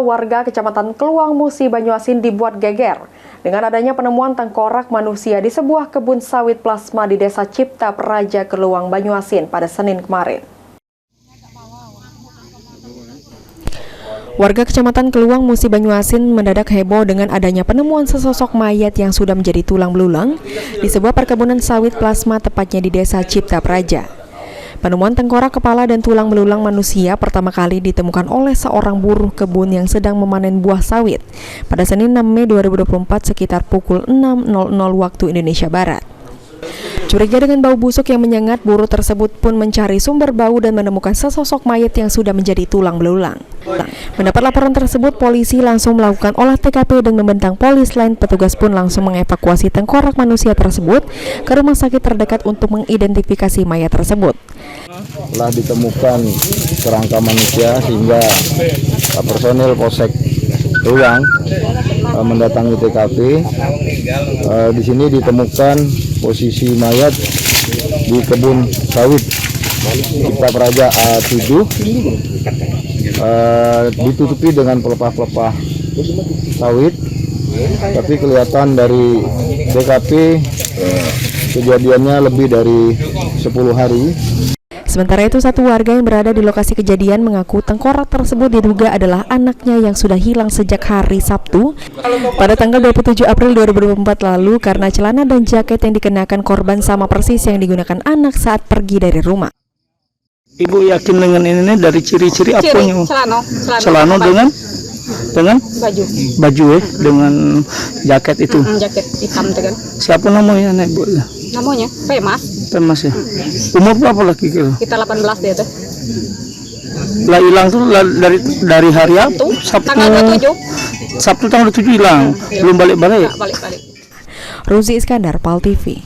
warga Kecamatan Keluang Musi, Banyuasin dibuat geger dengan adanya penemuan tengkorak manusia di sebuah kebun sawit plasma di Desa Cipta Praja, Keluang, Banyuasin pada Senin kemarin. Warga Kecamatan Keluang Musi, Banyuasin mendadak heboh dengan adanya penemuan sesosok mayat yang sudah menjadi tulang belulang di sebuah perkebunan sawit plasma tepatnya di Desa Cipta Praja. Penemuan tengkorak kepala dan tulang belulang manusia pertama kali ditemukan oleh seorang buruh kebun yang sedang memanen buah sawit pada Senin 6 Mei 2024 sekitar pukul 6.00 waktu Indonesia Barat. Curiga dengan bau busuk yang menyengat, buruh tersebut pun mencari sumber bau dan menemukan sesosok mayat yang sudah menjadi tulang belulang. Mendapat laporan tersebut, polisi langsung melakukan olah TKP dan membentang polis lain. Petugas pun langsung mengevakuasi tengkorak manusia tersebut ke rumah sakit terdekat untuk mengidentifikasi mayat tersebut. Telah ditemukan kerangka manusia sehingga personil Polsek Keluang mendatangi TKP. Di sini ditemukan posisi mayat di kebun sawit Cipta Praja A7, ditutupi dengan pelepah-pelepah sawit, tapi kelihatan dari TKP kejadiannya lebih dari 10 hari. Sementara itu, satu warga yang berada di lokasi kejadian mengaku tengkorak tersebut diduga adalah anaknya yang sudah hilang sejak hari Sabtu pada tanggal 27 April 2024 lalu karena celana dan jaket yang dikenakan korban sama persis yang digunakan anak saat pergi dari rumah. Ibu yakin dengan ini dari ciri-ciri apanya? Celana dengan baju dengan jaket itu. Jaket hitam itu kan. Siapa namanya Ibu? Namanya Pemas ya. Umur berapa lagi kira? Kita 18 dia tuh. Lah hilang tuh dari hari apa? Sabtu Tanggal 27. Sabtu tanggal 7 hilang. Belum balik-balik. Balik. Ruzi Iskandar, PAL TV.